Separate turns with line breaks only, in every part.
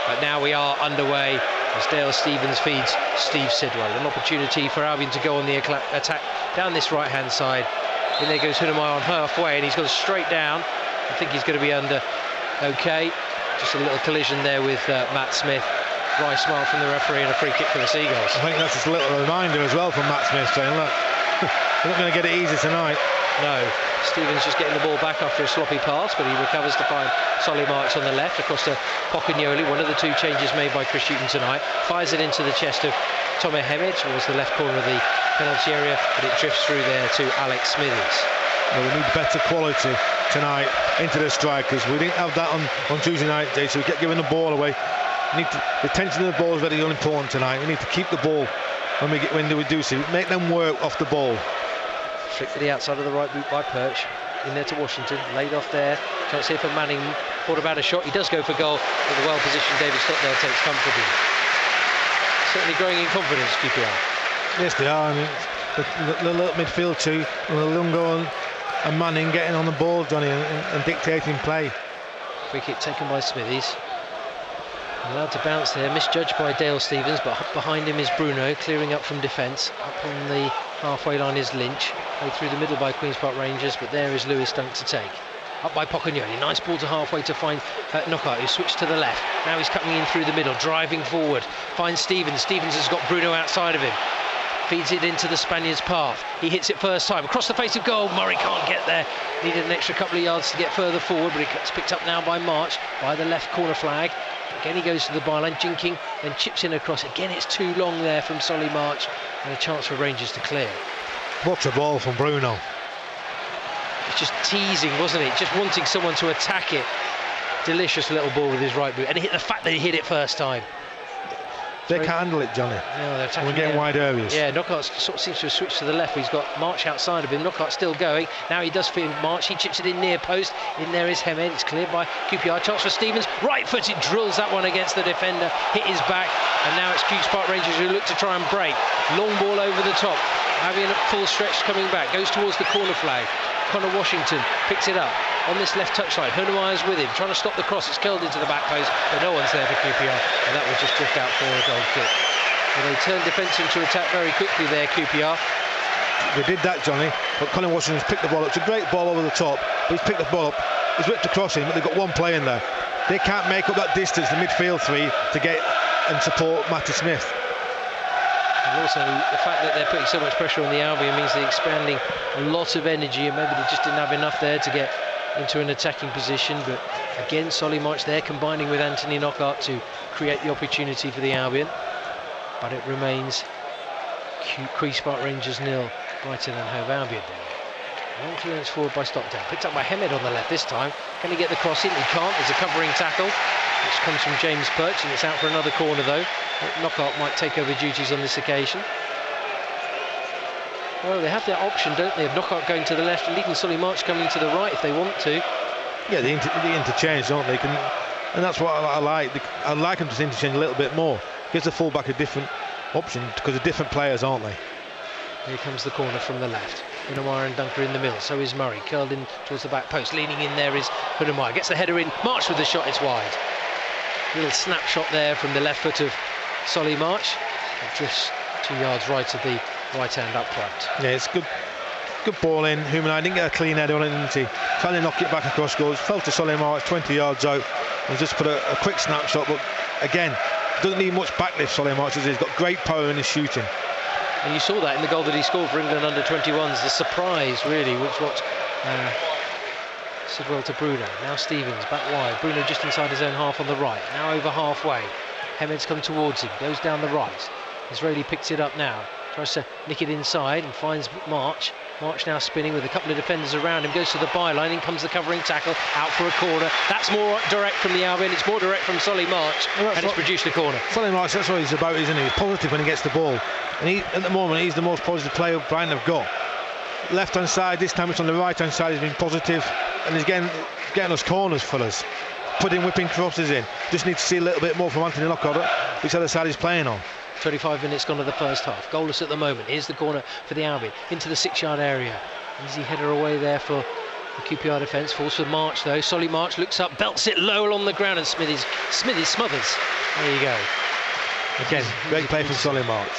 But now we are underway as Dale Stephens feeds Steve Sidwell. An opportunity for Albion to go on the attack down this right-hand side. In there goes Hunamai on halfway, and he's gone straight down. I think he's going to be under. Okay, just a little collision there with Matt Smith. Wry smile from the referee and a free kick for the Seagulls.
I think that's just a little reminder as well from Matt Smith saying, look, we're not going to get it easy tonight.
No, Stephens just getting the ball back after a sloppy pass, but he recovers to find Solly March on the left across to Pocagnoli, one of the two changes made by Chris Hughton tonight. Fires it into the chest of Tommy Hemmett towards the left corner of the penalty area, but it drifts through there to Alex Smithies.
Well, we need better quality tonight into the strikers. We didn't have that on Tuesday night, Dave, so we kept giving the ball away. The tension of the ball is very important tonight. We need to keep the ball when we do see it. Make them work off the ball.
Flick to the outside of the right boot by Perch. In there to Washington, laid off there. Chance here for Manning. Thought about a shot. He does go for goal, but the well-positioned David Stockdale takes comfortably. Certainly growing in confidence, QPR.
Yes, they are. I mean, the little midfield too, and Lungo and Manning getting on the ball, Johnny, and dictating play.
Free kick taken by Smithies. Allowed to bounce there, misjudged by Dale Stephens, but behind him is Bruno, clearing up from defence. Up on the halfway line is Lynch, played through the middle by Queen's Park Rangers, but there is Lewis Dunk to take. Up by Pocagnoli, nice ball to halfway to find Knockout, who switched to the left. Now he's cutting in through the middle, driving forward, finds Stephens. Stephens has got Bruno outside of him. Feeds it into the Spaniard's path. He hits it first time, across the face of goal. Murray can't get there. Needed an extra couple of yards to get further forward, but it's picked up now by March, by the left corner flag. Again he goes to the byline, jinking, then chips in across. Again it's too long there from Solly March, and a chance for Rangers to clear.
What a ball from Bruno.
It's just teasing, wasn't it? Just wanting someone to attack it. Delicious little ball with his right boot, and the fact that he hit it first time.
They can't handle it, Johnny.
No, they're attacking.
We're getting wide areas.
Yeah, Knockout sort of seems to have switched to the left. He's got March outside of him. Knockout still going. Now he does find March. He chips it in near post. In there is Hemed. It's cleared by QPR. Chance for Stephens. Right footed, drills that one against the defender. Hit his back. And now it's Queen's Park Rangers who look to try and break. Long ball over the top. Albion at full stretch coming back. Goes towards the corner flag. Connor Washington picks it up on this left touchline. Hunamai is with him, trying to stop the cross. It's curled into the back post, but no one's there for QPR, and that will just drift out for a goal kick. Well, they turned defence into attack very quickly there, QPR.
They did that, Johnny, but Colin Washington's picked the ball up. It's a great ball over the top, but he's picked the ball up. He's whipped across him, but they've got one play in there. They can't make up that distance, the midfield three, to get and support Matty Smith.
And also the fact that they're putting so much pressure on the Albion means they're expanding a lot of energy, and maybe they just didn't have enough there to get into an attacking position. But again, Solly March there combining with Anthony Knockaert to create the opportunity for the Albion. But it remains Queen's Park Rangers 0, Brighton and Hove Albion 0. Long clearance forward by Stockdale, picked up by Hemed on the left this time. Can he get the cross in? He can't. There's a covering tackle, which comes from James Perch, and it's out for another corner though. Knockout might take over duties on this occasion. Well, they have that option, don't they, of Knockout going to the left and leaving Solly March coming to the right if they want to. Yeah,
they interchange, don't they? And that's what I like. I'd like them to interchange a little bit more. Gives the fullback a different option because they're different players, aren't they?
Here comes the corner from the left. Hunamai and Dunker in the middle. So is Murray, curled in towards the back post. Leaning in there is Hunamai. Gets the header in. March with the shot. It's wide. Little snapshot there from the left foot of Solly March. It drifts 2 yards right of the right hand upright.
Yeah, it's good ball in. Hunamai didn't get a clean header on it, didn't he? Trying to knock it back across goals. Fell to Solly March 20 yards out. And just put a quick snapshot. But again, doesn't need much backlift, Solly March. He's got great power in his shooting.
And you saw that in the goal that he scored for England under-21s. The surprise, really, was what Sidwell to Bruno. Now Stephens back wide. Bruno just inside his own half on the right. Now over halfway. Hemed's come towards him. Goes down the right. Israeli picks it up now. Tries to nick it inside and finds March. March now spinning with a couple of defenders around him. Goes to the byline. In comes the covering tackle. Out for a corner. That's more direct from the Albion. It's more direct from Solly March. And it's produced a corner.
Solly March, that's what he's about, isn't he? He's positive when he gets the ball. And at the moment, he's the most positive player Brighton have got. Left-hand side, this time it's on the right-hand side. He's been positive. And he's getting us corners for us. Putting whipping crosses in. Just need to see a little bit more from Anthony Knockaert, which other side he's playing on.
25 minutes gone to the first half. Goalless at the moment. Here's the corner for the Albion into the 6-yard area. Easy header away there for The QPR defence falls for March though. Solly March looks up, belts it low along the ground, and Smithies smothers. There you go.
Again, great play from Solly March.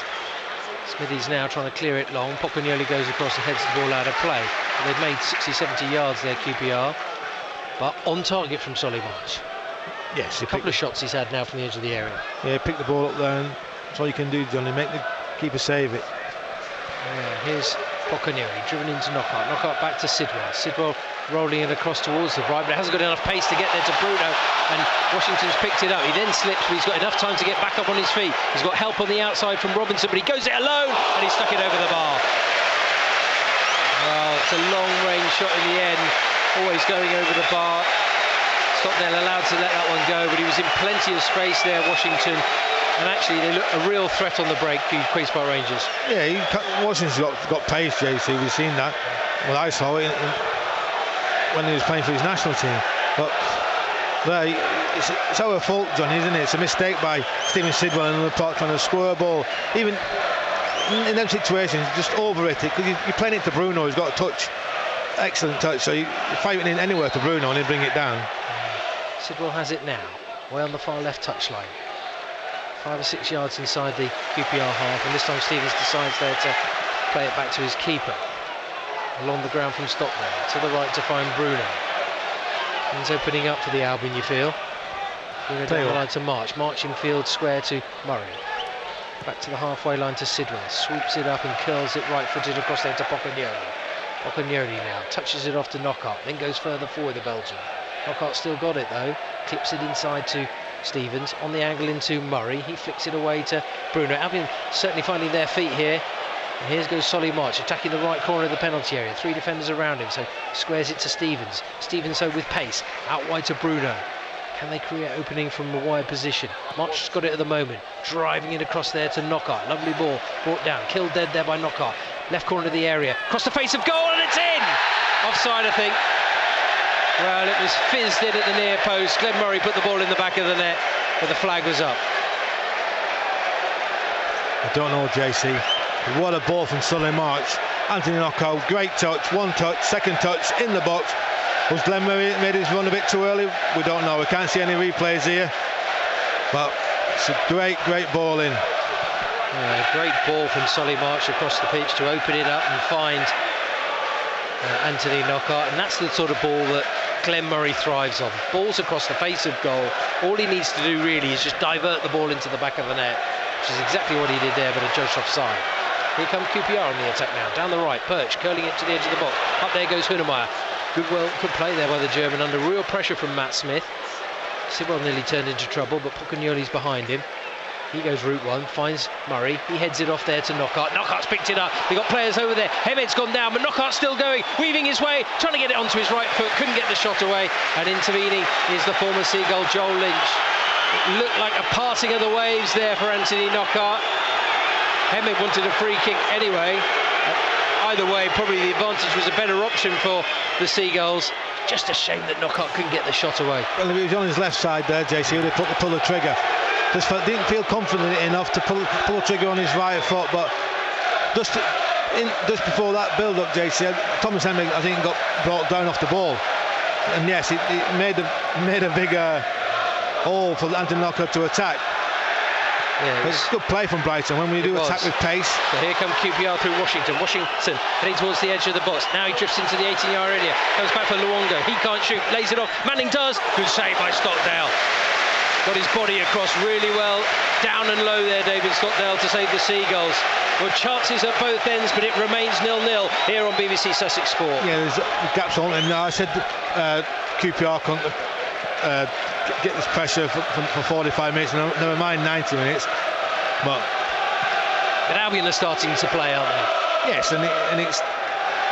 Smithies now trying to clear it long. Pocognoli goes across and heads the ball out of play. They've made 60-70 yards there, QPR, but on target from Solly March.
Yes,
a couple of shots he's had now from the edge of the area.
Yeah, pick the ball up there, and that's all you can do, Johnny. Make the keeper save it.
Yeah, here's Pocognoli driven into Knockaert. Knockaert back to Sidwell. Sidwell rolling it across towards the right, but it hasn't got enough pace to get there to Bruno, and Washington's picked it up. He then slips, but he's got enough time to get back up on his feet. He's got help on the outside from Robinson, but he goes it alone, and he stuck it over the bar. Well, it's a long-range shot in the end, always going over the bar. Stockdale allowed to let that one go, but he was in plenty of space there, Washington, and actually they look a real threat on the break, Queen's Park Rangers. Yeah,
Washington's got pace, JC. We've seen that. Well, I saw it when he was playing for his national team. But it's our fault, Johnny, isn't it? It's a mistake by Stephen Sidwell and the part trying to score a ball. Even in them situations, just over it, because you're playing it to Bruno, who's got a touch. Excellent touch, so you're fighting in anywhere to Bruno and he'll bring it down.
Sidwell has it now, way on the far left touchline. 5 or 6 yards inside the QPR half, and this time Stevens decides there to play it back to his keeper. Along the ground from Stockdale, to the right to find Bruno. He's opening up for the Albion, you feel. Bruno down the line to March. March in field square to Murray. Back to the halfway line to Sidwell. Sweeps it up and curls it right-footed across there to Pocognoli. Pocognoli now touches it off to Knockaert, then goes further forward, the Belgian. Knockaert still got it though, clips it inside to Stevens, on the angle into Murray. He flicks it away to Bruno. Albion certainly finding their feet here. And here goes Solly March, attacking the right corner of the penalty area. 3 defenders around him, so squares it to Stevens. Stevens, so with pace, out wide to Bruno. Can they create opening from the wide position? March has got it at the moment, driving it across there to Knockaert. Lovely ball, brought down, killed dead there by Knockaert. Left corner of the area, across the face of goal, and it's in! Offside, I think. Well, it was fizzed in at the near post. Glenn Murray put the ball in the back of the net, but the flag was up.
I don't know, JC. What a ball from Solly March. Anthony Knockaert, great touch, one touch, second touch, in the box. Was Glenn Murray made his run a bit too early? We don't know. We can't see any replays here. But it's a great ball in.
Yeah, a great ball from Solly March across the pitch to open it up and find Anthony Knockaert, and that's the sort of ball that Glenn Murray thrives on. Balls across the face of goal. All he needs to do really is just divert the ball into the back of the net, which is exactly what he did there, but a judged offside. Here comes QPR on the attack now, down the right, Perch curling it to the edge of the box. Up there goes Hunemeyer. Good play there by the German, under real pressure from Matt Smith. Sidwell nearly turned into trouble, but Pocognoli's behind him. He goes route one, finds Murray. He heads it off there to Knockaert. Knockaert's picked it up. They've got players over there. Hemed's gone down, but Knockaert's still going, weaving his way, trying to get it onto his right foot. Couldn't get the shot away. And intervening is the former Seagull, Joel Lynch. It looked like a parting of the waves there for Anthony Knockaert. Hemed wanted a free kick anyway. Either way, probably the advantage was a better option for the Seagulls. Just a shame that Knockaert couldn't get the shot away.
Well, if he was on his left side there, JC, would have pulled the trigger. Just didn't feel confident enough to pull the trigger on his right foot, but just before that build-up, JC, Thomas Hemed, I think, got brought down off the ball, and yes, it made a bigger hole for Anthony Knockaert to attack. Yeah, it's good play from Brighton when we do attack with pace.
So here comes QPR through Washington. Washington heading towards the edge of the box. Now he drifts into the 18-yard area. Comes back for Luongo. He can't shoot. Lays it off. Manning does. Good save by Stockdale. Got his body across really well. Down and low there, David Stockdale, to save the Seagulls. Well, chances at both ends, but it remains 0-0 here on BBC Sussex Sport.
Yeah, there's gaps on him now. I said QPR couldn't get this pressure for 45 minutes, never mind 90 minutes. But
Albion are starting to play, aren't they?
Yes, and it's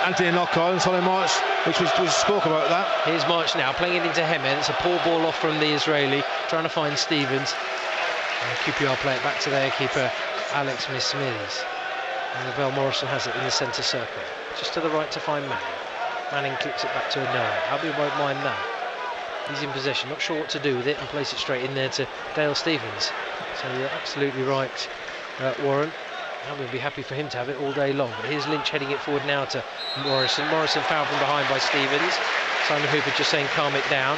Anthony Knockaert and Solly March, which we spoke about that.
Here's March now, playing it into Hemed. It's a poor ball off from the Israeli, trying to find Stevens. And QPR play it back to their keeper, Alex Smith-Smithies. And Lavelle Morrison has it in the centre circle. Just to the right to find Manning. Manning clips it back to Noah. Albion won't mind that. He's in possession, not sure what to do with it, and plays it straight in there to Dale Stevens. So you're absolutely right, Warren. Albion will be happy for him to have it all day long. But here's Lynch heading it forward now to Morrison. Morrison fouled from behind by Stevens. Simon Hooper just saying calm it down.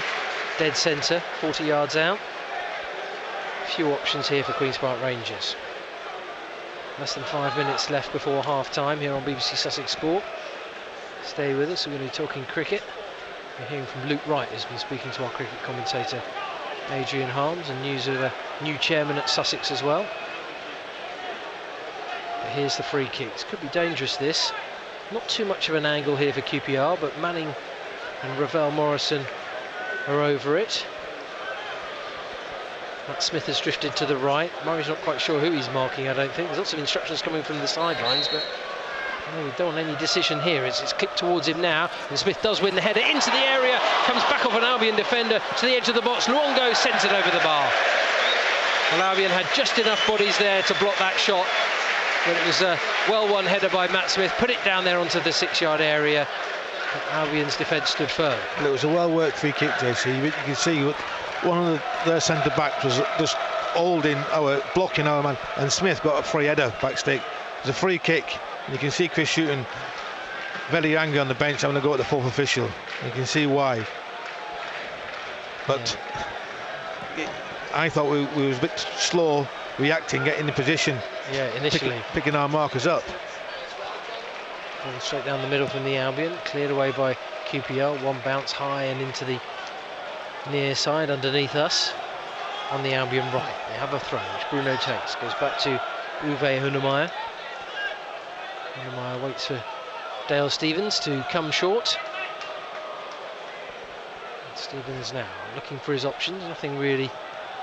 Dead centre, 40 yards out. Few options here for Queen's Park Rangers. Less than 5 minutes left before half-time here on BBC Sussex Sport. Stay with us, we're going to be talking cricket. We're hearing from Luke Wright, who's been speaking to our cricket commentator Adrian Harms, and news of a new chairman at Sussex as well. But here's the free kicks. Could be dangerous, this. Not too much of an angle here for QPR, but Manning and Ravel Morrison are over it. Matt Smith has drifted to the right. Murray's not quite sure who he's marking, I don't think. There's lots of instructions coming from the sidelines, but we don't want any decision here. It's clipped towards him now, and Smith does win the header into the area, comes back off an Albion defender to the edge of the box. Luongo sends it over the bar. Well, Albion had just enough bodies there to block that shot, but it was a well-won header by Matt Smith. Put it down there onto the 6-yard area. Albion's defence stood firm.
It was a well-worked free kick, JC. You can see one of their centre-backs was just blocking our man, and Smith got a free header back stick. It was a free kick. You can see Chris Shooton very angry on the bench, having to go at the fourth official. You can see why. But I thought we was a bit slow reacting, getting the position.
Yeah, initially.
Picking our markers up.
Going straight down the middle from the Albion, cleared away by QPR. One bounce high and into the near side underneath us. On the Albion right, they have a throw, which Bruno takes. Goes back to Uwe Hunemeyer. Hunemeyer waits for Dale Stevens to come short. And Stevens now looking for his options, nothing really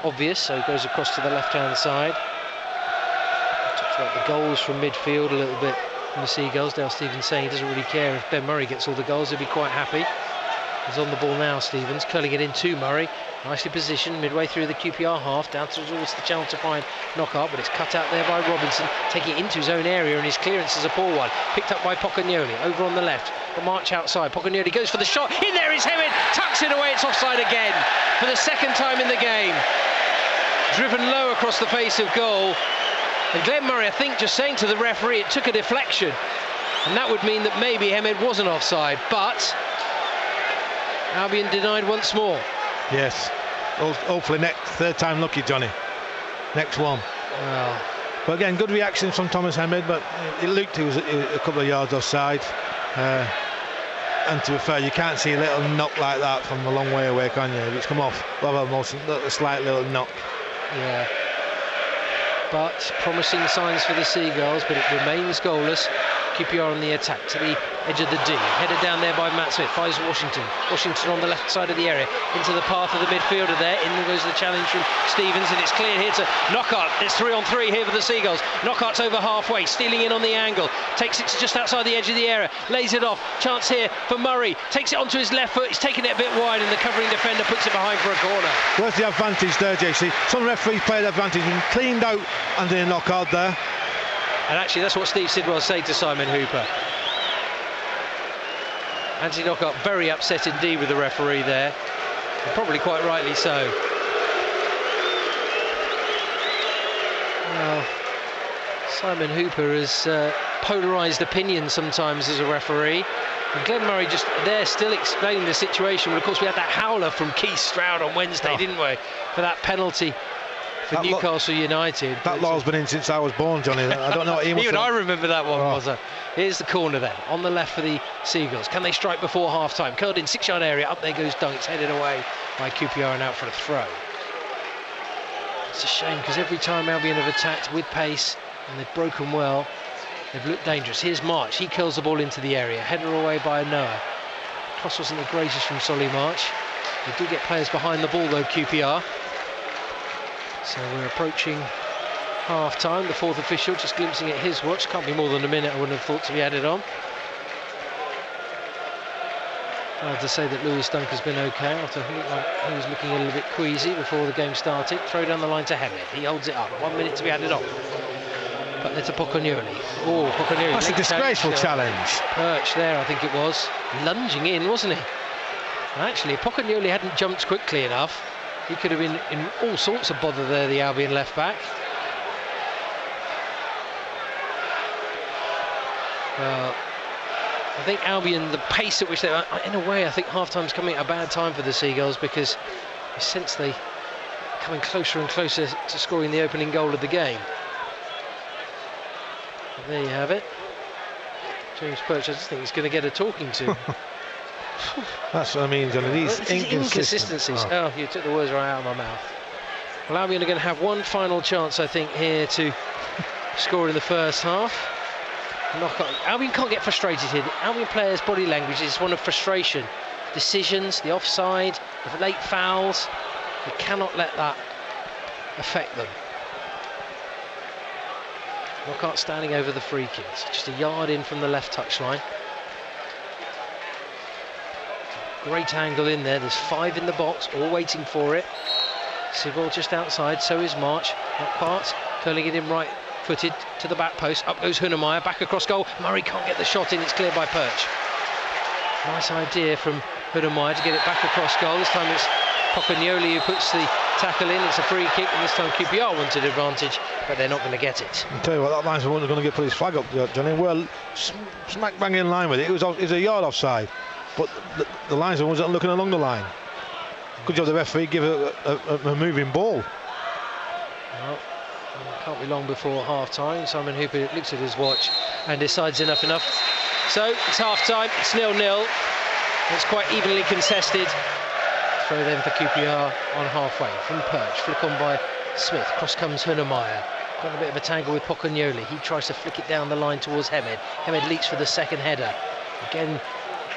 obvious, so he goes across to the left-hand side. Talks about the goals from midfield a little bit from the Seagulls. Dale Stevens saying he doesn't really care if Ben Murray gets all the goals, he'll be quite happy. He's on the ball now, Stevens, curling it in to Murray. Nicely positioned midway through the QPR half, down towards the channel to find Knockout, but it's cut out there by Robinson, taking it into his own area, and his clearance is a poor one. Picked up by Pocagnoli, over on the left, the march outside. Pocagnoli goes for the shot, in there is Hewitt, tucks it away, it's offside again, for the second time in the game. Driven low across the face of goal, and Glenn Murray, I think, just saying to the referee it took a deflection, and that would mean that maybe Hemed wasn't offside, but Albion denied once more.
Yes, hopefully third time lucky, Johnny. Next one.
Well,
but again, good reaction from Thomas Hemed, but it looked he was a couple of yards offside. And to be fair, you can't see a little knock like that from a long way away, can you? If it's come off, well, almost a slight little knock.
Yeah. But promising signs for the Seagulls, but it remains goalless. QPR on the attack to the edge of the D. Headed down there by Matt Smith. Finds Washington. Washington on the left side of the area. Into the path of the midfielder there. In goes the challenge from Stevens, and it's clear here to Knockout. It's 3-on-3 here for the Seagulls. Knockout's over halfway. Stealing in on the angle. Takes it to just outside the edge of the area. Lays it off. Chance here for Murray. Takes it onto his left foot. He's taking it a bit wide, and the covering defender puts it behind for a corner.
Where's the advantage there, JC? Some referees played advantage and cleaned out Anthony Knockout there.
And actually, that's what Steve Sidwell said to Simon Hooper. Anthony Knockout very upset indeed with the referee there, and probably quite rightly so. Well, Simon Hooper has polarised opinions sometimes as a referee, and Glenn Murray just there still explaining the situation. But of course, we had that howler from Keith Stroud on Wednesday, didn't we, for that penalty for Newcastle United.
That law's been in since I was born, Johnny. I don't know what he must
Even I remember that one,
Oh.
was it? Here's the corner then, on the left for the Seagulls. Can they strike before half-time? Curled in 6-yard area, up there goes Dunk. It's headed away by QPR and out for a throw. It's a shame, because every time Albion have attacked with pace, and they've broken well, they've looked dangerous. Here's March, he curls the ball into the area. Header away by Noah. Cross wasn't the greatest from Solly March. They do get players behind the ball though, QPR. So we're approaching half-time. The fourth official just glimpsing at his watch. Can't be more than a minute, I wouldn't have thought, to be added on. Glad to say that Lewis Dunk has been okay after he was looking a little bit queasy before the game started. Throw down the line to Hemed. He holds it up. 1 minute to be added on. But it's a Pocagnoli. Oh, Pocagnoli.
That's a disgraceful challenge.
Perch there, I think it was. Lunging in, wasn't he? And actually, if Pocagnoli hadn't jumped quickly enough, he could have been in all sorts of bother there, the Albion left back. I think Albion, the pace at which they're, in a way, I think half-time's coming at a bad time for the Seagulls, because you sense they coming closer and closer to scoring the opening goal of the game. But there you have it. James Perch, I just think he's going to get a talking to.
That's what I mean, Johnny. These
inconsistencies. Oh, you took the words right out of my mouth. Well, Albion are going to have one final chance, I think, here to score in the first half. Albion can't get frustrated here. The Albion players' body language is one of frustration. Decisions, the offside, the late fouls. They cannot let that affect them. Knockout standing over the free kicks, just a yard in from the left touchline. Great angle in there. There's 5 in the box, all waiting for it. Sidwell just outside, so is March. Not Parts, curling it in right-footed to the back post. Up goes Hunnemeyer, back across goal. Murray can't get the shot in, it's cleared by Perch. Nice idea from Hunnemeyer to get it back across goal. This time it's Pocagnoli who puts the tackle in. It's a free kick, and this time QPR wanted advantage, but they're not going to get it.
I'll tell you what, that linesman wasn't going to put his flag up, Johnny. Well, smack bang in line with it. It was a yard offside, but the linesman wasn't looking along the line. Good job the referee give a moving ball.
Well, it can't be long before half-time. Simon Hooper looks at his watch and decides enough. So it's half-time, it's 0-0. It's quite evenly contested. Throw then for QPR on halfway from Perch, flick on by Smith. Cross comes Hunnemeyer. Got a bit of a tangle with Pocagnoli. He tries to flick it down the line towards Hemed. Hemed leaps for the second header. Again,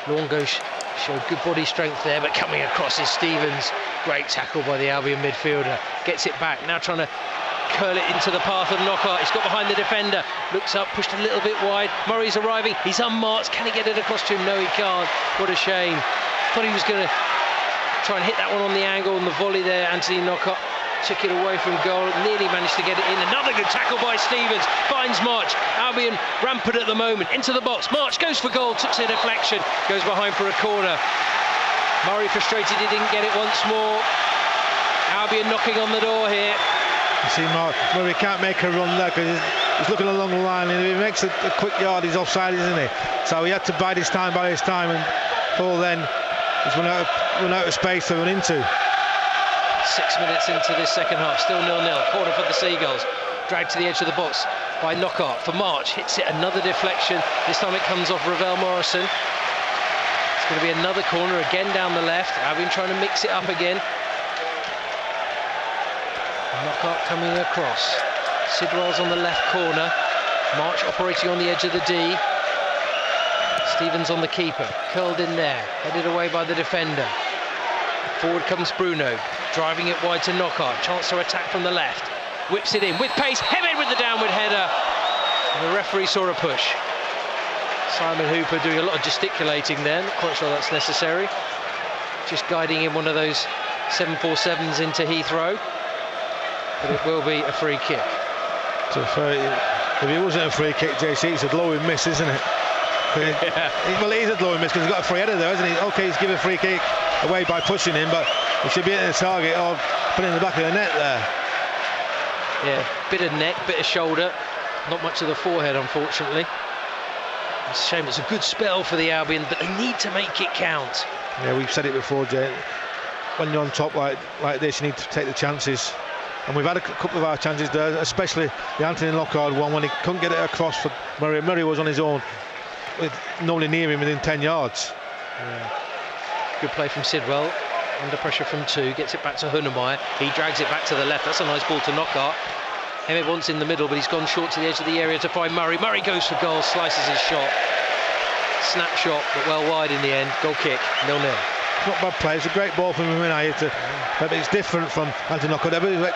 Longo showed good body strength there, but coming across is Stevens. Great tackle by the Albion midfielder. Gets it back, now trying to curl it into the path of Knockaert. He's got behind the defender. Looks up, pushed a little bit wide. Murray's arriving. He's unmarked. Can he get it across to him? No, he can't. What a shame. Thought he was going to try and hit that one on the angle, and the volley there, Anthony Knockaert took it away from goal, nearly managed to get it in. Another good tackle by Stevens, finds March. Albion rampant at the moment, into the box. March goes for goal, took a deflection, goes behind for a corner. Murray frustrated he didn't get it once more. Albion knocking on the door here.
You see Murray can't make a run there because he's looking along the line, and if he makes a quick yard, he's offside, isn't he? So he had to bide his time, and Paul then he's run out of space to run into.
6 minutes into this second half, still 0-0. Corner for the Seagulls, dragged to the edge of the box by Knockaert for March. Hits it, another deflection. This time it comes off Ravel Morrison. It's going to be another corner again down the left. Albion trying to mix it up again. Knockaert coming across. Sidwell's on the left corner. March operating on the edge of the D. Stevens on the keeper, curled in there, headed away by the defender. Forward comes Bruno, driving it wide to Knockaert. Chance to attack from the left. Whips it in with pace. Hemed with the downward header. And the referee saw a push. Simon Hooper doing a lot of gesticulating there. Not quite sure that's necessary. Just guiding in one of those 747s into Heathrow. But it will be a free kick.
So if it wasn't a free kick, JC, it's a glowing miss, isn't it? Yeah. Well, it is a glowing miss because he's got a free header there, hasn't he? OK, he's given a free kick away by pushing him, but he should be hitting the target or putting it in the back of the net there.
Yeah, bit of neck, bit of shoulder, not much of the forehead, unfortunately. It's a shame. It's a good spell for the Albion, but they need to make it count.
Yeah, we've said it before, Jay. When you're on top like this, you need to take the chances. And we've had a couple of our chances there, especially the Anthony Knockaert one when he couldn't get it across for Murray. Murray was on his own, with nobody near him within 10 yards.
Yeah. Good play from Sidwell, under pressure from 2, gets it back to Hunnemeyer. He drags it back to the left. That's a nice ball to Knockaert. Hemed wants in the middle, but he's gone short to the edge of the area to find Murray. Murray goes for goal, slices his shot. Snapshot, but well wide in the end. Goal kick, 0-0.
Not bad play. It's a great ball from him. But it's different from Anthony Knockaert. He was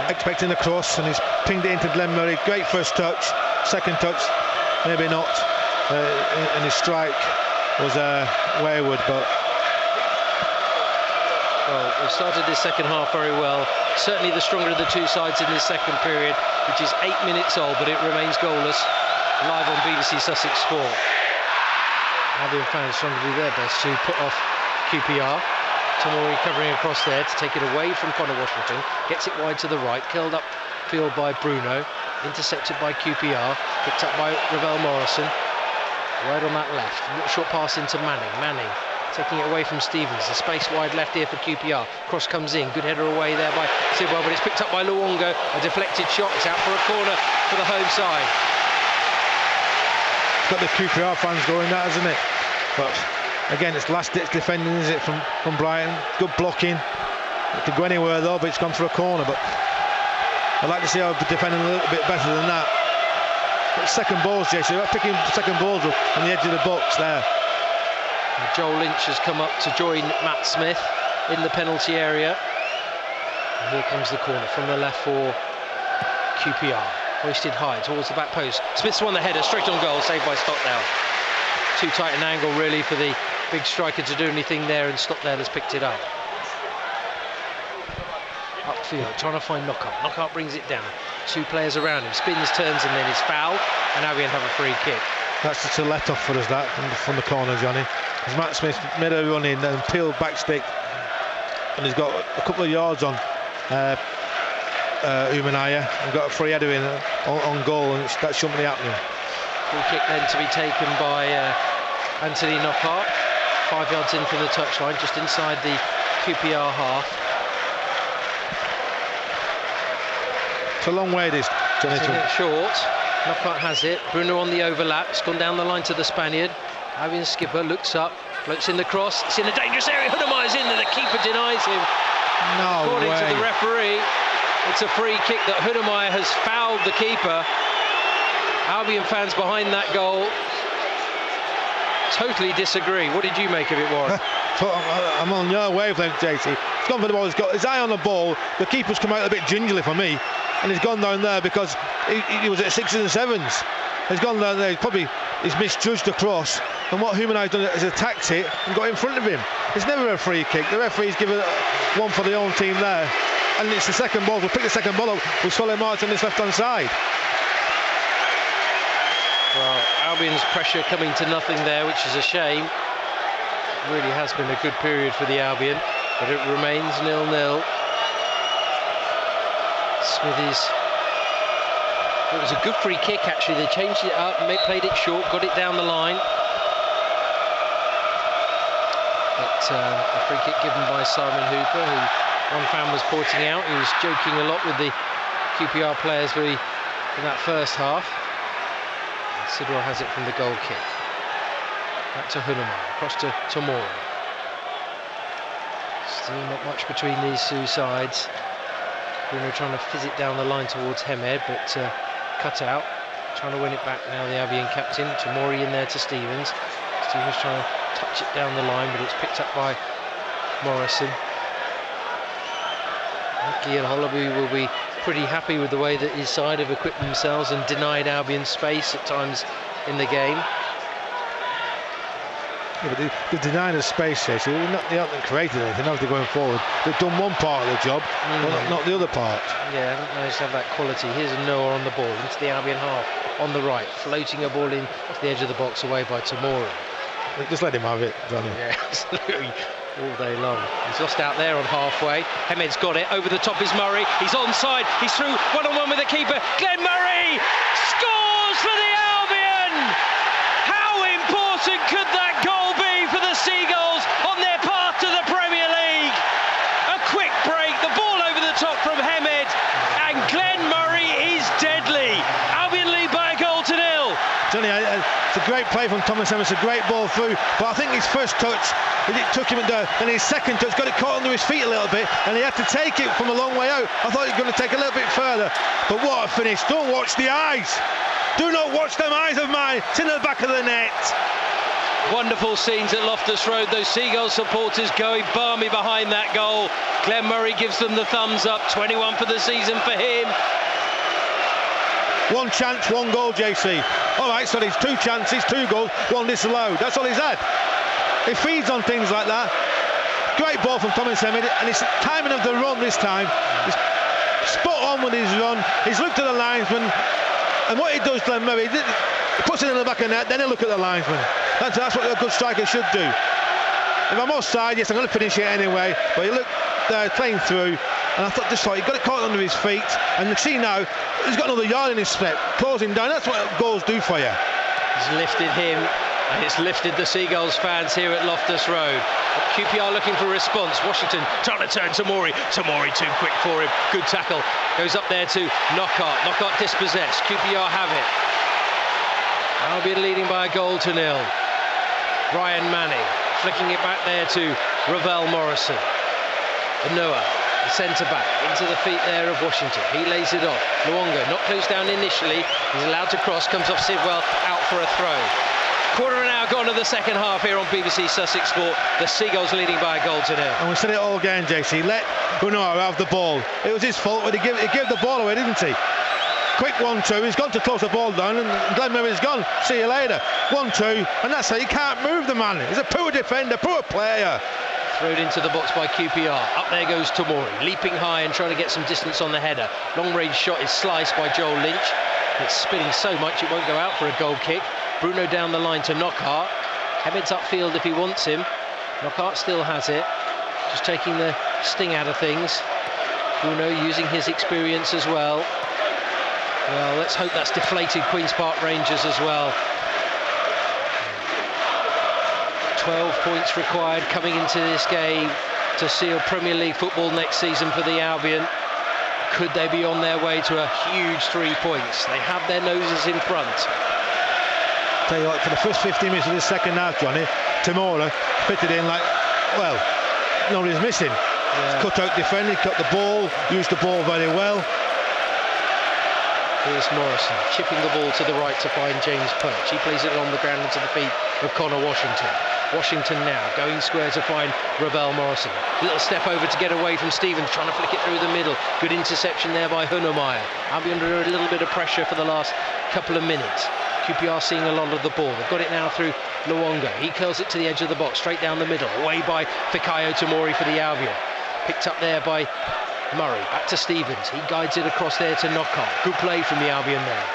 expecting a cross, and he's pinged it into Glenn Murray. Great first touch, second touch, maybe not. And his strike was wayward, but.
Well, we've started this second half very well. Certainly the stronger of the two sides in this second period, which is 8 minutes old, but it remains goalless. Live on BBC Sussex Sport. Albion fans trying to do their best to put off QPR. Tomori covering across there to take it away from Connor Washington. Gets it wide to the right, curled up field by Bruno. Intercepted by QPR. Picked up by Ravel Morrison. Wide on that left. Short pass into Manning. Manning taking it away from Stevens. The space wide left here for QPR. Cross comes in. Good header away there by Sidwell, but it's picked up by Luongo. A deflected shot. It's out for a corner for the home side.
Got the QPR fans going, that, hasn't it? But again, it's last-ditch defending, is it, from Brighton? Good blocking. It could go anywhere though, but it's gone for a corner. But I'd like to see how defending a little bit better than that. But second balls, JC, we're picking second balls up on the edge of the box there.
And Joel Lynch has come up to join Matt Smith in the penalty area. And here comes the corner from the left for QPR. Hoisted high towards the back post. Smith's won the header, straight on goal, saved by Stockdale. Too tight an angle really for the big striker to do anything there, and Stockdale has picked it up. Upfield, trying to find Knockout. Knockout brings it down. Two players around him, spins, turns, and then is fouled, and Albion have a free kick.
That's just a let-off for us, that, from the corner, Johnny. As Matt Smith made a run in and peeled back stick, and he's got a couple of yards on Umanaya, and got a free header in on goal, and that shouldn't be happening.
Free kick then to be taken by Anthony Knockaert, 5 yards in from the touchline, just inside the QPR half.
It's a long way, this, Johnny.
It short. Knockaert has it. Bruno on the overlap. It's gone down the line to the Spaniard. Albion skipper looks up, floats in the cross. It's in a dangerous area. Hudema's in, and the keeper denies him.
No
According
way.
to the referee, it's a free kick that Hudemeier has fouled the keeper. Albion fans behind that goal totally disagree. What did you make of it, Warren?
I'm on your wavelength, JT. He's gone for the ball. He's got his eye on the ball. The keeper's come out a bit gingerly for me, and he's gone down there because he was at 6s and 7s. He's gone down there. He's misjudged the cross, and what Humanai's done is attacked it and got in front of him. It's never a free kick. The referee's given one for the own team there, and it's the second ball. We'll pick the second ball up with Solly March on this left-hand side.
Well, Albion's pressure coming to nothing there, which is a shame. It really has been a good period for the Albion, but it remains 0-0. Smithies. It was a good free kick, actually. They changed it up, played it short, got it down the line. But a free kick given by Simon Hooper, who one fan was pointing out. He was joking a lot with the QPR players in that first half. Sidwell has it from the goal kick. Back to Hudemeier, across to Tomori. Still not much between these two sides. Bruno trying to fizz it down the line towards Hemed, but cut out. Trying to win it back now, the Albion captain. Tomori in there to Stevens. Stevens trying to touch it down the line, but it's picked up by Morrison. Ian Hollaby will be pretty happy with the way that his side have equipped themselves and denied Albion space at times in the game.
Yeah, but the denying of space, they haven't created anything, have they, going forward? They've done one part of the job, but not the other part.
Yeah, I haven't managed to have that quality. Here's a Noah on the ball, into the Albion half, on the right, floating a ball in off the edge of the box away by Tomori.
Just let him have it, Johnny.
Yeah, absolutely. All day long. He's lost out there on halfway. Hemed's got it. Over the top is Murray. He's onside. He's through one-on-one with the keeper. Glenn Murray scores for the Albion! How important could that goal be for the Seagulls on their path to the Premier League? A quick break. The ball over the top from Hemed. And Glenn Murray is deadly. Albion lead by a goal to 0.
Johnny, it's a great play from Thomas Hemed. It's a great ball through, but I think his first touch, it took him down, and his second touch got it caught under his feet a little bit, and he had to take it from a long way out. I thought he was going to take a little bit further, but what a finish. Don't watch the eyes. Do not watch them eyes of mine. It's in the back of the net.
Wonderful scenes at Loftus Road. Those Seagulls supporters going balmy behind that goal. Glenn Murray gives them the thumbs up. 21 for the season for him.
One chance, one goal, JC. All right, so there's 2 chances, 2 goals, 1 disallowed. That's all he's had. He feeds on things like that. Great ball from Thomas Hemed, and his timing of the run this time is spot on with his run. He's looked at the linesman, and what he does, Glenn Murray, he puts it in the back of the net, then he'll look at the linesman. That's what a good striker should do. If I'm offside, yes, I'm going to finish it anyway, but he looked playing through, and I thought he got it caught under his feet, and you see now, he's got another yard in his step, closing down. That's what goals do for you.
He's lifted him And it's lifted the Seagulls fans here at Loftus Road. QPR looking for a response. Washington trying to turn Tomori. Tomori too quick for him. Good tackle. Goes up there to Knockaert. Knockaert dispossessed. QPR have it. Albion leading by a goal to 0. Ryan Manning flicking it back there to Ravel Morrison. Noah, the centre-back, into the feet there of Washington. He lays it off. Luongo not closed down initially. He's allowed to cross. Comes off Sidwell. Out for a throw. Quarter of an hour gone to the second half here on BBC Sussex Sport. The Seagulls leading by a goal to 0.
And we said it all again, JC. Let Gunnar have the ball. It was his fault, but he gave the ball away, didn't he? Quick 1-2. He's gone to close the ball down, and Glenn Murray's gone. See you later. 1-2, and that's how you can't move the man. He's a poor defender, poor player.
Thrown into the box by QPR. Up there goes Tomori, leaping high and trying to get some distance on the header. Long range shot is sliced by Joel Lynch. It's spinning so much it won't go out for a goal kick. Bruno down the line to Knockaert. Hemed's upfield if he wants him. Knockaert still has it. Just taking the sting out of things. Bruno using his experience as well. Well, let's hope that's deflated Queen's Park Rangers as well. 12 points required coming into this game to seal Premier League football next season for the Albion. Could they be on their way to a huge 3 points? They have their noses in front.
Tell you what, for the first 15 minutes of this second half, Johnny, Tomori fitted in like, well, nobody's missing.
Yeah.
Cut out defending, cut the ball, used the ball very well.
Here's Morrison chipping the ball to the right to find James Perch. He plays it on the ground into the feet of Connor Washington. Washington now going square to find Ravel Morrison. Little step over to get away from Stevens, trying to flick it through the middle. Good interception there by Hunnemeyer. Albion under a little bit of pressure for the last couple of minutes. QPR seeing a lot of the ball. They've got it now through Luongo. He curls it to the edge of the box, straight down the middle. Away by Fikayo Tomori for the Albion. Picked up there by Murray. Back to Stevens. He guides it across there to Knockaert. Good play from the Albion there.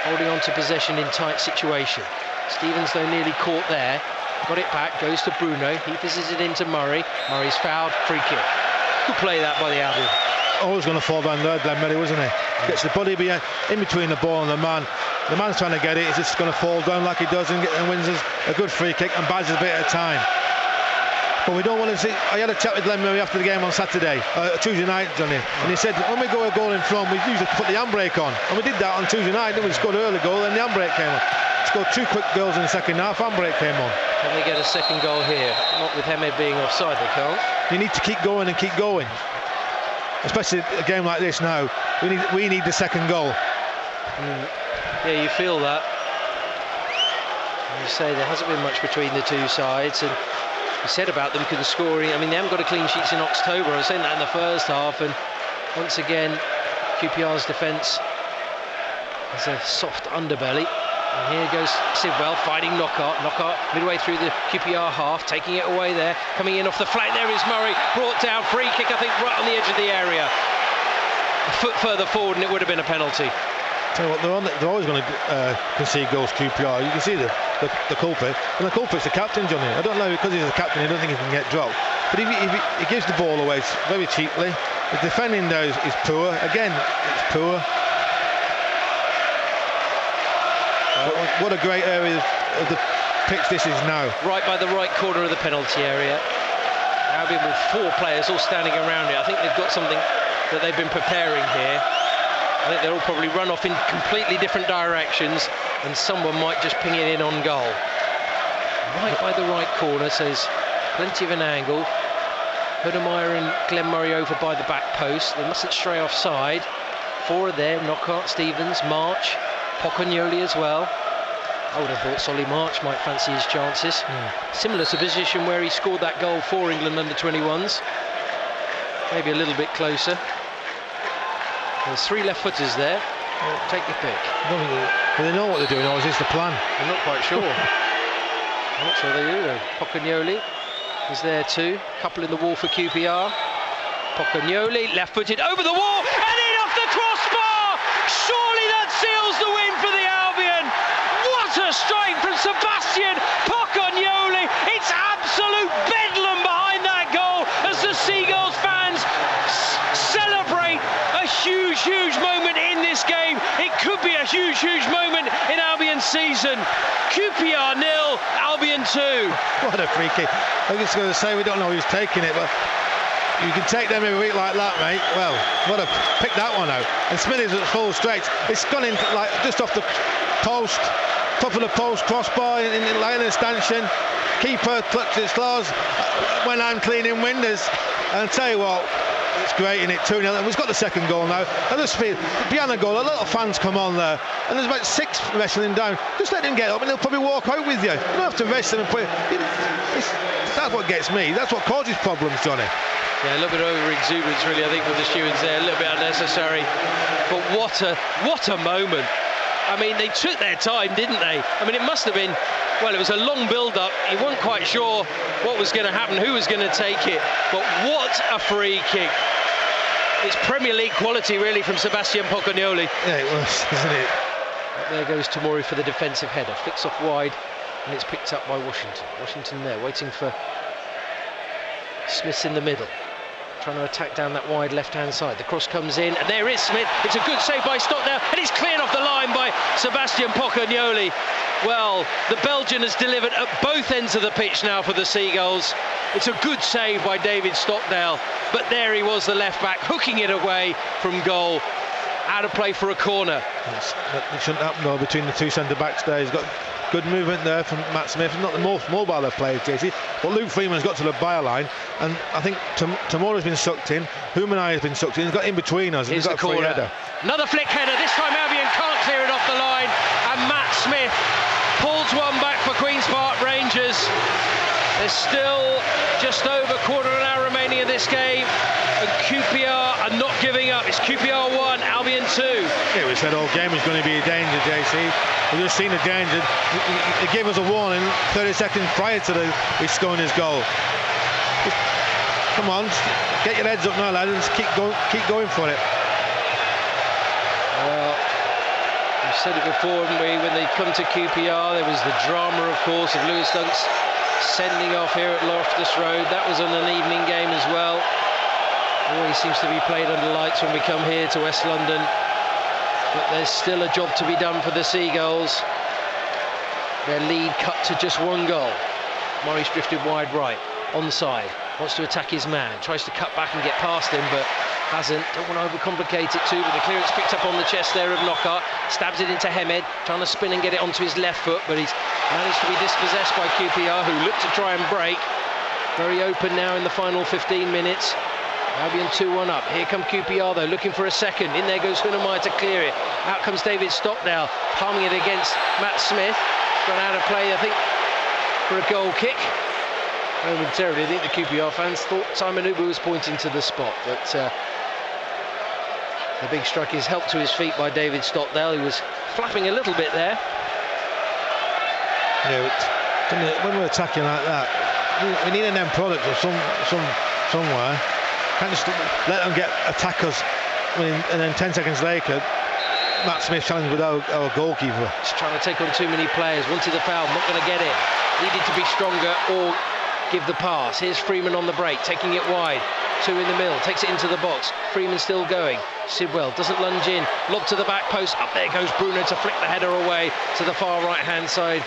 Holding on to possession in tight situation. Stevens though nearly caught there. Got it back, goes to Bruno. He fizzes it into Murray. Murray's fouled, free kick. Good play that by the Albion.
Always going to fall down there, Glenn Murray, wasn't he? Gets the body in between the ball and the man. The man's trying to get it. He's just going to fall down like he does and wins us a good free kick and buys us a bit of time. But we don't want to see. I had a chat with Glenn Murray after the game on Saturday, Tuesday night, Johnny, and he said when we go a goal in front, we usually put the handbrake on, and we did that on Tuesday night. Then we scored an early goal, and the handbrake came on. Scored 2 quick goals in the second half. Handbrake came on.
Can they get a second goal here? Not with Hemed being offside, they can't.
You need to keep going and keep going, especially a game like this now. We need the second goal.
Yeah, you feel that. You say there hasn't been much between the two sides, and you said about them scoring. I mean, they haven't got a clean sheet in October. I was saying that in the first half, and once again, QPR's defence has a soft underbelly. And here goes Sidwell fighting Knockaert. Knockaert midway through the QPR half, taking it away there. Coming in off the flank, there is Murray. Brought down, free kick, I think, right on the edge of the area. A foot further forward and it would have been a penalty.
Tell you what, they're always going to concede goals, QPR. You can see the culprit, and the culprit's the captain, Johnny. I don't know, because he's the captain, I don't think he can get dropped. But he gives the ball away very cheaply. The defending there is poor. Again, it's poor. What a great area of the pitch this is now. Right
by the right corner of the penalty area. Albion with 4 players all standing around it. I think they've got something that they've been preparing here. I think they'll probably run off in completely different directions, and someone might just ping it in on goal. Right by the right corner, so there's plenty of an angle. Hunnemeyer and Glenn Murray over by the back post. They mustn't stray offside. 4 are there: Knockaert, Stevens, March, Pocognoli as well. I would have thought Solly March might fancy his chances. Similar to position where he scored that goal for England under 21s. Maybe a little bit closer. There's 3 left-footers there. Take your pick.
Do they know what they're doing, or is this the plan?
I'm not quite sure. I'm not sure they do though. Pocognoli is there too. Couple in the wall for QPR. Pocognoli, left-footed over the wall and in off the crossbar. Surely that seals the win for the Albion. What a strike from Sebastian Pocognoli. It's absolute bedlam behind that goal as the Seagulls fans celebrate a huge moment in this game. It could be a huge moment in Albion's season.
QPR 0, Albion 2.
What a free kick. I was just going to say, we don't know who's taking it, but you can take them every week like that, mate. Well, what a pick that one out. And Smithies at full straight. It's gone in like just off the post, top of the post, crossbar in line of stanchion. Keeper clutched its claws when I'm cleaning windows. And I'll tell you what, it's great in it, 2-0. And we've got the second goal now. I just feel behind the goal, a lot of fans come on there, and there's about 6 wrestling down. Just let them get up, and they'll probably walk out with you. You don't have to wrestle and put it. That's what gets me. That's what causes problems, Johnny.
Yeah, a little bit of over-exuberance, really, I think, with the stewards there. A little bit unnecessary. But what a moment. I mean, they took their time, didn't they? I mean, it must have been, well, it was a long build-up. You weren't quite sure what was going to happen, who was going to take it. But what a free kick. It's Premier League quality, really, from Sebastian Pocognoli.
Yeah, it was, isn't it?
There goes Tomori for the defensive header. Flicks off wide, and it's picked up by Washington. Washington there, waiting for Smith's in the middle, trying to attack down that wide left-hand side. The cross comes in, and there is Smith. It's a good save by Stockdale, and it's cleared off the line by Sebastian Pocognoli. Well, the Belgian has delivered at both ends of the pitch now for the Seagulls. It's a good save by David Stockdale, but there he was, the left-back, hooking it away from goal. Out of play for a corner.
It shouldn't happen, though, between the two centre-backs there. He's got good movement there from Matt Smith. Not the most mobile of players, JC, but Luke Freeman's got to the byline, and I think Tomori's been sucked in. Humanai has been sucked in. He's got in between us.
Here's
and he's got
the corner.
Header.
Another flick header. This time Albion can't clear it off the line, and Matt Smith pulls one back for Queen's Park Rangers. There's still just over quarter of an hour remaining of this game, and QPR are not giving up. It's QPR 1, Albion 2.
Yeah, we said all game was going to be a danger, JC. We've just seen the danger. They gave us a warning 30 seconds prior to we scoring his goal. Just, come on, get your heads up now, lads, and just keep going for it.
Well, we've said it before, haven't we? When they come to QPR, there was the drama, of course, of Lewis Dunk's sending off here at Loftus Road. That was on an evening game as well. Always seems to be played under lights when we come here to West London. But there's still a job to be done for the Seagulls. Their lead cut to just 1 goal. Morris drifted wide right, onside. Wants to attack his man. Tries to cut back and get past him, but hasn't. Don't want to overcomplicate it too, but the clearance picked up on the chest there of Knockaert. Stabs it into Hemed, trying to spin and get it onto his left foot, but he's managed to be dispossessed by QPR, who look to try and break. Very open now in the final 15 minutes. Albion 2-1 up. Here come QPR though, looking for a second. In there goes Hunemeyer to clear it. Out comes David Stockdale, palming it against Matt Smith. Gone out of play, I think, for a goal kick. Momentarily, I think the QPR fans thought Simon Ubu was pointing to the spot, but the big strike is helped to his feet by David Stockdale, who was flapping a little bit there.
Yeah, when we're attacking like that, we need an end product or somewhere. Can't just let them attack us, and then 10 seconds later, Matt Smith challenged with our goalkeeper.
Just trying to take on too many players. Wanted the foul, not going to get it. Needed to be stronger or give the pass. Here's Freeman on the break, taking it wide. 2 in the middle, takes it into the box. Freeman still going. Sidwell doesn't lunge in. Lob to the back post. Up there goes Bruno to flick the header away to the far right-hand side.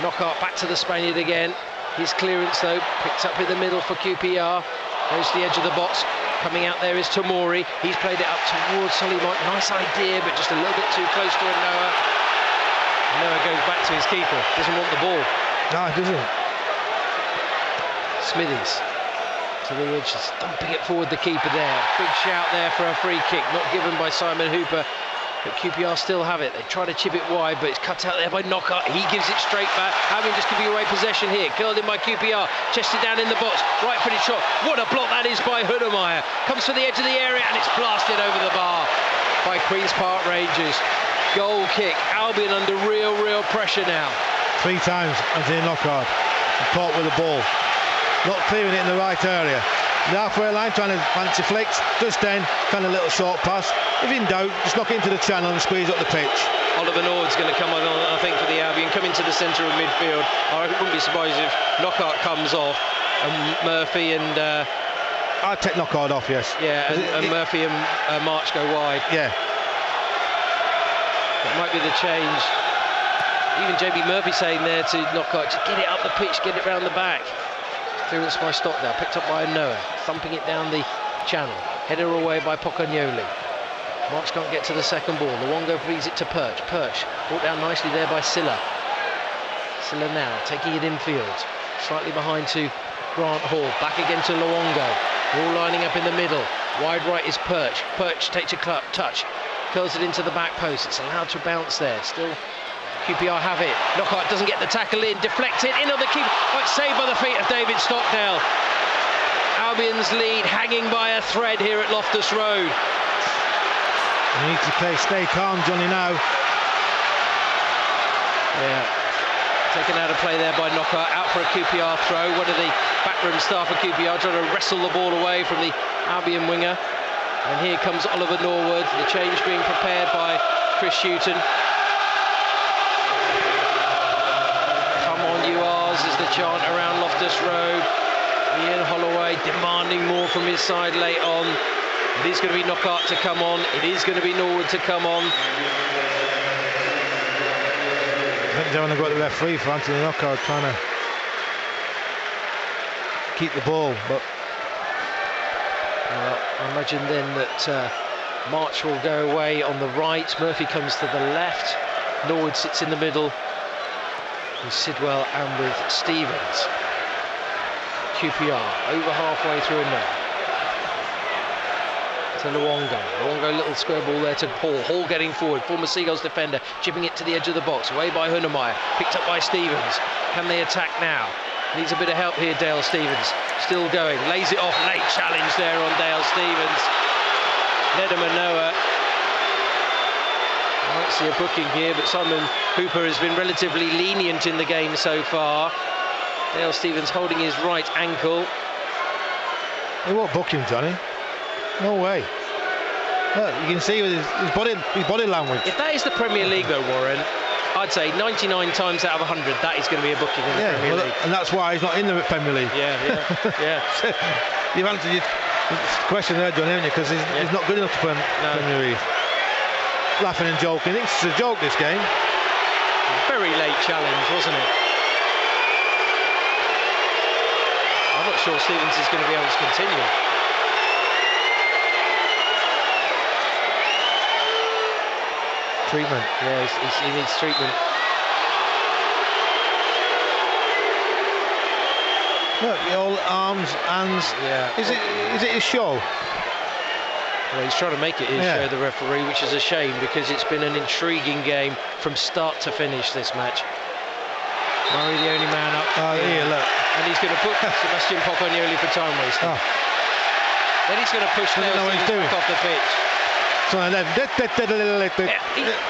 Knockout back to the Spaniard again. His clearance though, picked up in the middle for QPR. Goes to the edge of the box. Coming out there is Tomori. He's played it up towards Solomon. Nice idea, but just a little bit too close to Noah. Noah goes back to his keeper. Doesn't want the ball.
No, it doesn't.
Smithies to the edge, just dumping it forward, the keeper there. Big shout there for a free kick, not given by Simon Hooper, but QPR still have it. They try to chip it wide, but it's cut out there by Knockaert. He gives it straight back. Albion just giving away possession here. Curled in by QPR, chested down in the box, right-footed shot. What a block that is by Hunemeyer. Comes to the edge of the area and it's blasted over the bar by Queen's Park Rangers. Goal kick. Albion under real pressure now.
3 times Anthony Knockaert caught with the ball, not clearing it in the right area. The halfway line, trying to fancy flicks, just then kind of little short pass. If in doubt, just knock it into the channel and squeeze up the pitch.
Oliver Nord's going to come on, I think, for the Albion, come into the centre of midfield. I wouldn't be surprised if Knockaert comes off and Murphy and
I'd take Knockaert off, yes.
Yeah, and Murphy and March go wide.
Yeah.
That might be the change. Even JB Murphy saying there to Knockout, just get it up the pitch, get it round the back. Clearance by Stockdale, picked up by Noah, thumping it down the channel. Header away by Pocognoli. March can't get to the second ball. Luongo feeds it to Perch. Perch brought down nicely there by Silla. Silla now taking it infield. Slightly behind to Grant Hall. Back again to Luongo. They're all lining up in the middle. Wide right is Perch. Perch takes a touch. Curls it into the back post. It's allowed to bounce there. Still QPR have it. Knockout doesn't get the tackle in. Deflected in on the keeper. But saved by the feet of David Stockdale. Albion's lead hanging by a thread here at Loftus Road.
You need to stay calm, Johnny, now.
Yeah. Taken out of play there by Knockout. Out for a QPR throw. One of the backroom staff of QPR trying to wrestle the ball away from the Albion winger. And here comes Oliver Norwood. The change being prepared by Chris Hughton. Come on, you R's, is the chant around Loftus Road. Ian Holloway demanding more from his side late on. It is going to be Knockout to come on. It is going to be Norwood to come on.
I think they want to go to the referee for Anthony Knockout, trying to keep the ball, but
I imagine then that March will go away on the right. Murphy comes to the left. Norwood sits in the middle with Sidwell and with Stevens. QPR over halfway through now. To Luongo. Luongo, little square ball there to Hall. Hall getting forward. Former Seagulls defender chipping it to the edge of the box. Away by Hunemeyer. Picked up by Stevens. Can they attack now? Needs a bit of help here, Dale Stevens. Still going. Lays it off. Late challenge there on Dale Stevens. Nedum Noah. I don't see a booking here, but Simon Hooper has been relatively lenient in the game so far. Dale Stevens holding his right ankle.
They won't book him, Johnny. No way. Look, you can see with his body language.
If that is the Premier League though, Warren, I'd say 99 times out of 100 that is going to be a booking in the Premier League.
And that's why he's not in the Premier League.
Yeah.
You've answered your question there, John, haven't you? Because he's not good enough to play in Premier League. Laughing and joking. It's a joke, this game.
Very late challenge, wasn't it? I'm not sure Stevens is going to be able to continue.
Treatment.
Yeah, he needs treatment.
Look, the old arms, hands.
Yeah.
Is it his show?
Well, he's trying to make it his show, the referee, which is a shame because it's been an intriguing game from start to finish, this match. Murray, the only man up.
Here, look.
And he's going to put Sebastian Pocognoli for time wasting. Then he's going to push Dale Stevens off the pitch.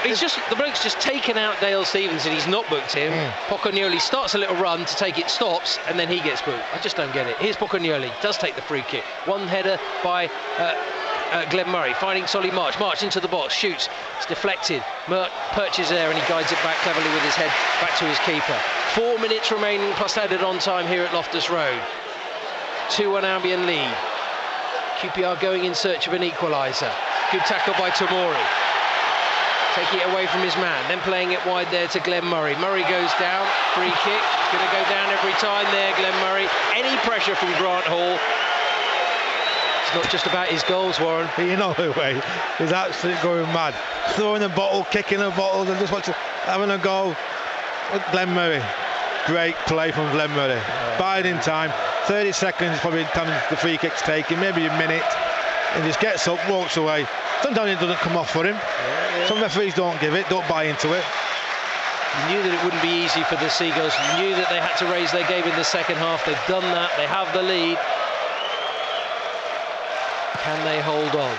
He's just, the bloke's just taken out Dale Stevens and he's not booked him. Pocognoli starts a little run to take it, stops, and then he gets booked. I just don't get it. Here's Pocognoli, does take the free kick. One header by Glenn Murray, finding Solly March. March into the box, shoots, it's deflected. Perch is there and he guides it back cleverly with his head back to his keeper. 4 minutes remaining plus added on time here at Loftus Road. 2-1 Albion lead. QPR going in search of an equaliser. Good tackle by Tomori. Taking it away from his man, then playing it wide there to Glenn Murray. Murray goes down, free kick. Going to go down every time there, Glenn Murray. Any pressure from Grant Hall. It's not just about his goals, Warren.
You know the way. He's absolutely going mad. Throwing a bottle, kicking a bottle, and just having a go. Glenn Murray. Great play from Glenn Murray. Biding time. 30 seconds probably time the free kick's taken, maybe a minute. And just gets up, walks away. Sometimes it doesn't come off for him. Some referees don't give it, don't buy into it.
You knew that it wouldn't be easy for the Seagulls. You knew that they had to raise their game in the second half. They've done that. They have the lead. Can they hold on?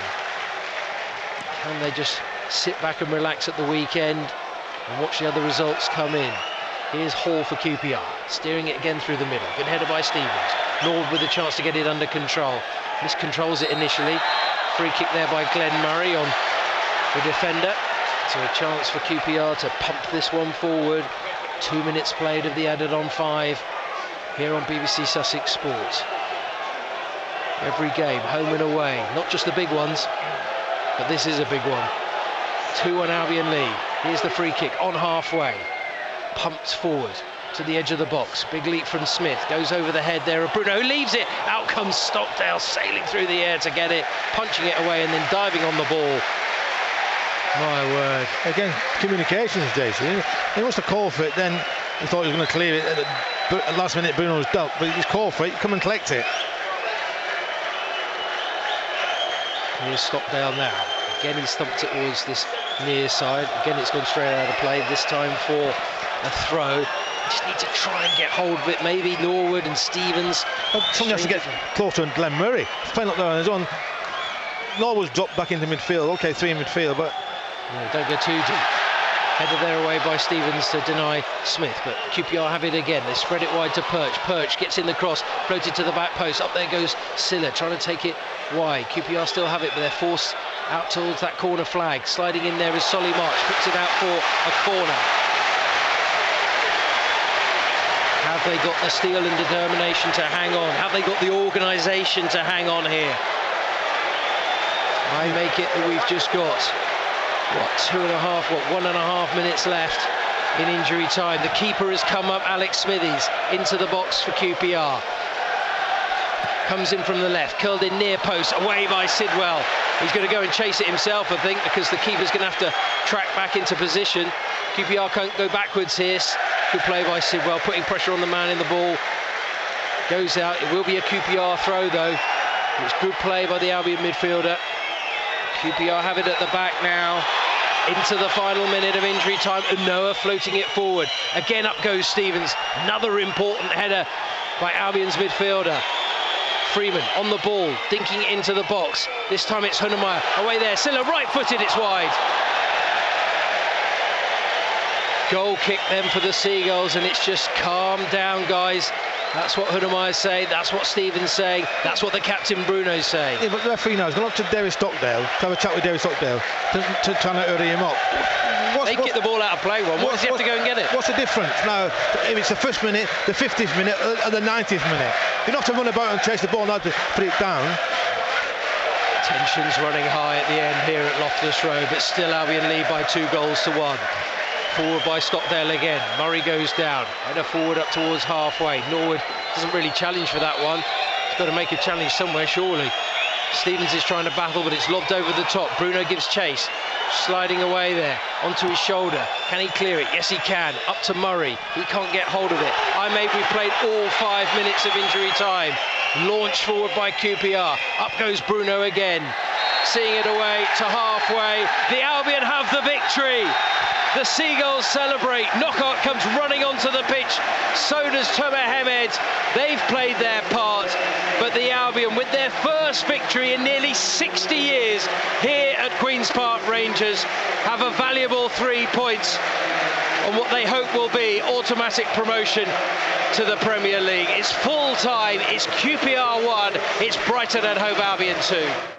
Can they just sit back and relax at the weekend and watch the other results come in? Here's Hall for QPR, steering it again through the middle. Good header by Stevens. Norwood with a chance to get it under control. Miscontrols it initially. Free kick there by Glenn Murray on the defender. So a chance for QPR to pump this one forward. 2 minutes played of the added on 5 here on BBC Sussex Sports. Every game, home and away, not just the big ones, but this is a big one. 2-1 Albion lead. Here's the free kick on halfway. pumped forward to the edge of the box. Big leap from Smith, goes over the head there of Bruno, who leaves it. Out comes Stockdale, sailing through the air to get it, punching it away and then diving on the ball. My word.
Again, communications, Daisy. He wants to call for it, then he thought he was going to clear it at the last minute. Bruno was dealt, but he's called for it. Come and collect it.
Here's Stockdale now. Again, he stumped it towards this near side. Again, it's gone straight out of play. This time for a throw. Just need to try and get hold of it. Maybe Norwood and Stevens.
Well, somebody has to get closer than Glenn Murray. He's playing up there on his own. Norwood's dropped back into midfield. Okay, 3 in midfield, but
no, don't go too deep. Headed there away by Stevens to deny Smith, but QPR have it again. They spread it wide to Perch. Perch gets in the cross, floated to the back post. Up there goes Silla, trying to take it wide. QPR still have it, but they're forced out towards that corner flag. Sliding in there is Solly March, puts it out for a corner. Have they got the steel and determination to hang on? Have they got the organisation to hang on here? I make it that we've just got, what, 1.5 minutes left in injury time. The keeper has come up, Alex Smithies, into the box for QPR. Comes in from the left, curled in near post, away by Sidwell. He's going to go and chase it himself, I think, because the keeper's going to have to track back into position. QPR can't go backwards here. Good play by Sidwell, putting pressure on the man in the ball. Goes out, it will be a QPR throw though. It's good play by the Albion midfielder. QPR have it at the back now. Into the final minute of injury time. Noah floating it forward. Again up goes Stevens. Another important header by Albion's midfielder. Freeman on the ball, dinking it into the box. This time it's Hunemeyer. Away there, Silla right-footed, it's wide. Goal kick then for the Seagulls, and it's just calm down, guys. That's what Hunemeyer's saying, that's what Stevens saying, that's what the captain Bruno's saying.
Yeah, but the referee now has gone up to Derry Stockdale to have a chat with Derry Stockdale to try and hurry him up.
They get the ball out of play, Ron. Why does he have to go and get it?
What's the difference now if it's the 1st minute, the 50th minute, or the 90th minute? You don't have to run about and chase the ball now to put it down.
Tensions running high at the end here at Loftus Road, but still Albion lead by 2-1. Forward by Stockdale again. Murray goes down. Header forward up towards halfway. Norwood doesn't really challenge for that one. He's got to make a challenge somewhere, surely. Stevens is trying to battle, but it's lobbed over the top. Bruno gives chase. Sliding away there. Onto his shoulder. Can he clear it? Yes, he can. Up to Murray. He can't get hold of it. We've played all 5 minutes of injury time. Launched forward by QPR. Up goes Bruno again. Seeing it away to halfway. The Albion have the victory. The Seagulls celebrate. Knockout comes running onto the pitch. So does Tomer Hemed. They've played their part. But the Albion, with their first victory in nearly 60 years here at Queen's Park Rangers, have a valuable 3 points on what they hope will be automatic promotion to the Premier League. It's full time. It's QPR 1. It's Brighton and Hove Albion 2.